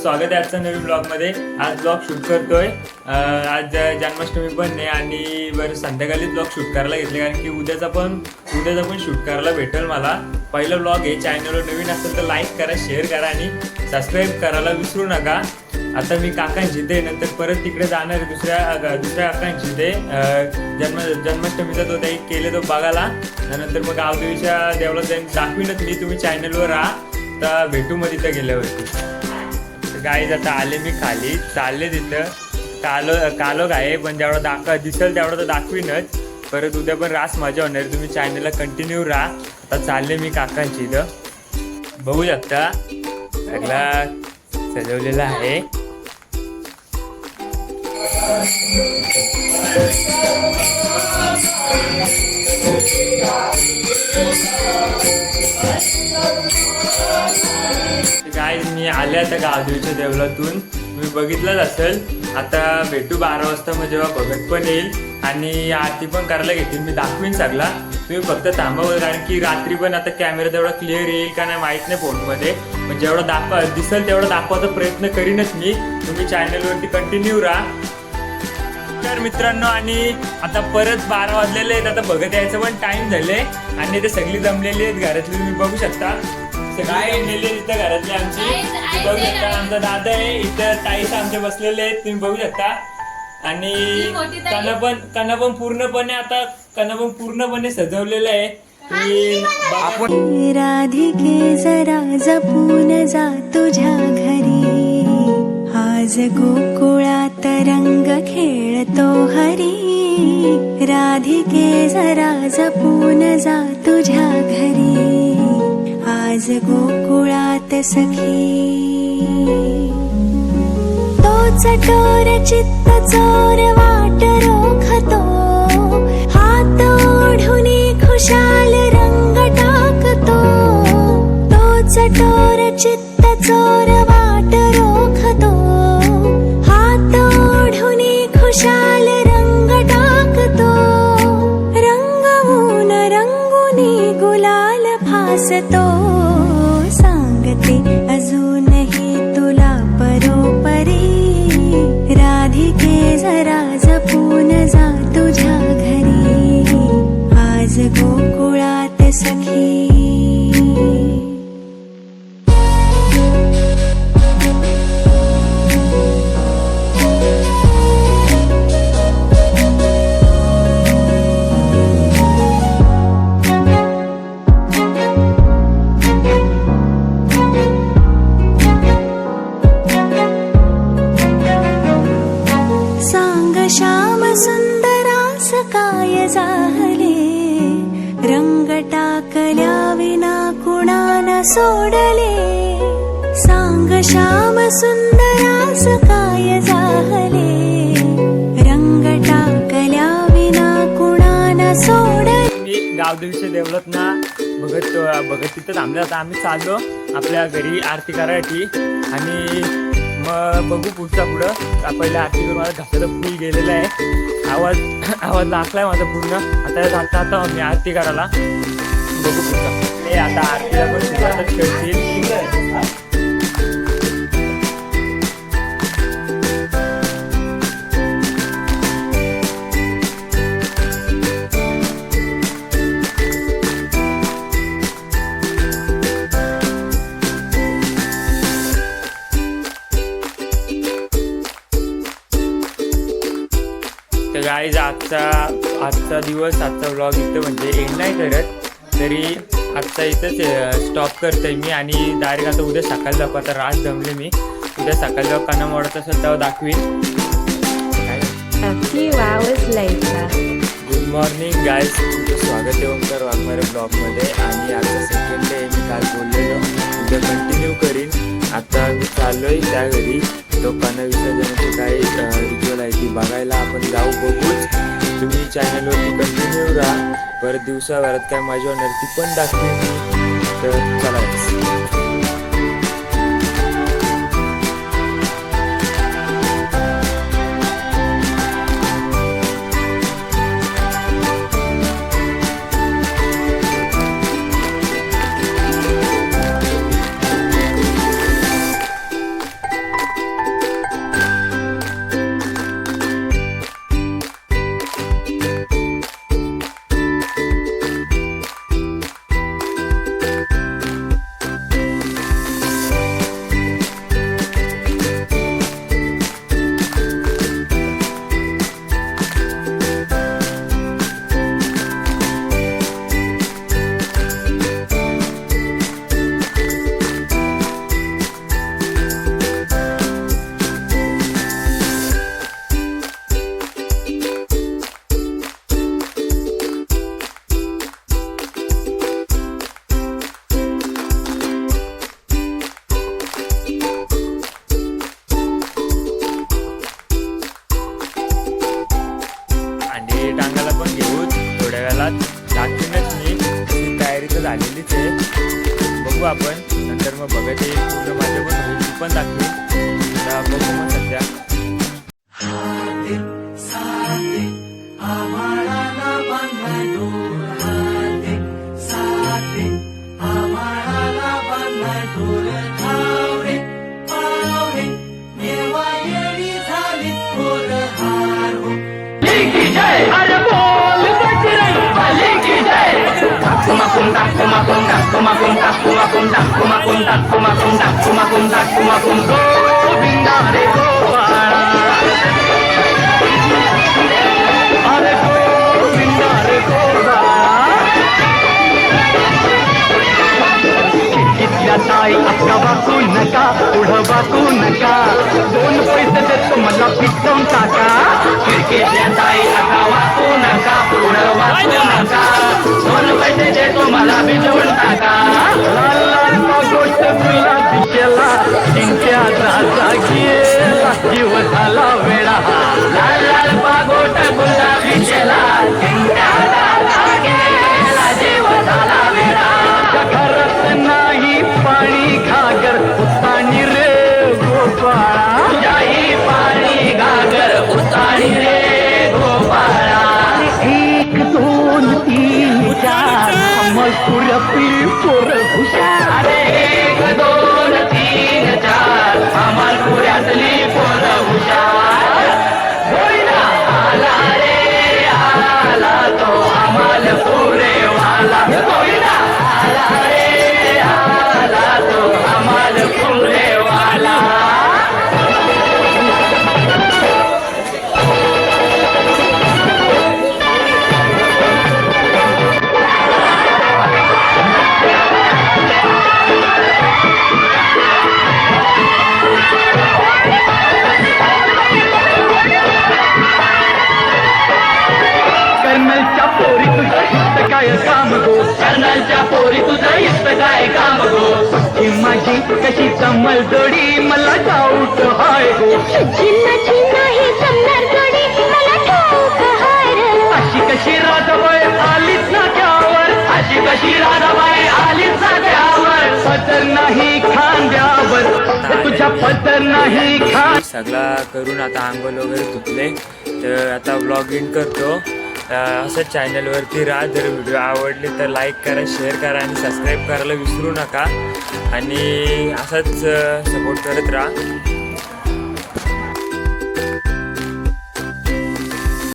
स्वागत आहे आजच्या नवीन ब्लॉगमध्ये। आज ब्लॉग शूट करतोय। आज जन्माष्टमी पण आहे आणि बरं संध्याकाळी ब्लॉग शूट करायला घेतले कारण की उद्याचा पण शूट करायला भेटेल मला। पहिला ब्लॉग आहे, चॅनलवर नवीन असेल तर लाईक करा, शेअर करा आणि सबस्क्राईब करायला विसरू नका। आता मी काकांची ते नंतर परत तिकडे जाणार आहे दुसऱ्या काकांची ते जन्माष्टमीचा तो काही केले तो बघायला। नंतर मग गावदेवीच्या देवळात जाईन, दाखवीनच मी, तुम्ही चॅनलवर राहा। तर भेटू मग तिथं गेल्यावरती। गाईज आता आले मी खाली, चालले तिथं कालो आहे पण जेवढा दिसेल तेवढा तर दाखवीनच। परत उद्या पण रास मजा होणार, तुम्ही चॅनलला कंटिन्यू राहा। आता चालले मी काकांची इथं, बघू शकता सगळा सजवलेला आहे। गाईज मी आले आता गावदेवीच्या देवळातून, तुम्ही बघितलंच असेल। आता भेटू 12 वाजता, मग जेव्हा भगत पण येईल आणि आरती पण करायला घेतील, मी दाखवीन सगळा। तुम्ही फक्त थांबावं कारण की रात्री पण आता कॅमेरा तेवढा क्लिअर येईल का नाही माहीत नाही फोनमध्ये, पण जेवढा दिसेल तेवढा दाखवायचा प्रयत्न करीनच मी। तुम्ही चॅनलवरती कंटिन्यू राहा तर मित्रांनो। आणि आता परत 12 वाजलेले आहेत, आता भगत यायचं पण टाइम झाले आणि ते सगळी जमलेली आहेत घरातली, तुम्ही बघू शकता सगळे जमलेले इथं घरातले आमची, बघू शकता। आमचा दादा आहे इथं, ताईस आमचे बसलेले आहेत, तुम्ही बघू शकता। आणि कणा पण पूर्णपणे सजवलेलं आहे। राधिके जरा जपून जा तुझ्या घरी, आज गोकुळात रंग खेळतो हरी। राधिके जरा जपून जा तुझ्या घरी, आज गोकुळात सखी। तो चटोर चित्त चोर वाट रोखतो, हात ओढून खुशाल रंग टाकतो। तो चटोर चित्त चोर वाट रोखतो, हात ओढून खुशाल रंग टाकतो। रंगवून रंगुनी गुलाल फासतो, सांगते अजूनही तुला परोपरी। राधिके जरा जपून जा तुझ्या घरी, आज गोकुळात सखी। श्याम सुंदरास काय जाहले, रंग टाकल्या विना कुणाला सोडले। सांग श्याम सुंदरास काय जाहले, रंग टाकल्या विना कुणाला सोडले। मी गावदेवीच्या देवळात ना भगत तिथं थांबले, आता आम्ही चाललो आपल्या घरी आरती करायची आणि मग बघू पुढं। पहिल्या आरती करून माझ्या घशाला फुल गेलेलं आहे, आवाज लागलाय माझा पूर्ण। आता मी आरती करायला बघू पुढचा। आता आरतीला पण सुरुवातच करतील। गाईज आजचा दिवस, आजचा व्लॉग इथं म्हणजे एंड नाही करत, तरी आजचा इथंच स्टॉप करतोय मी। आणि डायरेक्ट आता उद्या सकाळी जाऊ, आता रात जमले मी, उद्या सकाळी जाऊ काना मोडत असेल तेव्हा दाखवीन। गुड मॉर्निंग गाईज, तुमचं स्वागत आहे ओंकार वाघमारे ब्लॉगमध्ये। आणि आजचा सेकंड डे मी काल बोललेलो उद्या कंटिन्यू करीन। आता मी चाललोय त्या घरी, लोकांना विसर्जनाची काही रिच्युअल आहे ती बघायला आपण जाऊ, बघूच। तुम्ही चॅनलवरती कंटिन्यू राहा, परत दिवसाभरात काय मजा होणार ती पण दाखवेन। तर चला झालेलीच आहे, बघू आपण नंतर मग बघत येईल पूर्ण माझं पण होईल, ती पण दाखवेल. आता बघू मग सध्या. ताई आपका वाकू नका, पुढं वाकू नका, 2 पैसे देतो मला पिटवून टाका. खिडकीतल्या ताई आता वाकू नका, पुढं वाकू नका, 2 पैसे देतो मला पिटवून टाका. लाल लाल गोष्ट गुलाबी केला, चिंट्या राजा गेला, जीव झाला वेळा. लाल लाल पागोट गुलाबी केला, चिंट्या राजा गेला, जीव झाला वेळा. घरात नाही पाणी घागर उतानी रे गोपाळा, तुझ्याही पाणी घागर उतानी रे गोपाळा. 1 2 3 4 अमलपुरातली पोरं हुशार. 1 2 3 4 अमलपुरातली पोरं हुशार. होईना आला रे आला तो अमलपुरे वाला. होईना आला रे आला तो अमलपुरे वाला. कर्नलच्या पोरी तुझं इथं काय काम गो, कर्नलच्या पोरी तुझं इथं काय काम गो. ही माझी कशी जमल जोडी मला ठाऊक हाय गो. नाही जमणार जोडी मला ठाऊक हाय रे. अशी कशी राधाबाई आलीच ना त्यावर, अशी कशी राधाबाई आलीच ना त्यावर. पदर नाही खांद्यावर, तुझ्या पदर नाही खांद्यावर. सगळा करून आता अंघोळ वगैरे धुतले, तर आता व्लॉग इन करतो. असंच चॅनलवरती राहा. जर व्हिडिओ आवडले तर लाईक करा, शेअर करा आणि सबस्क्राईब करायला विसरू नका. आणि असंच सपोर्ट करत राहा.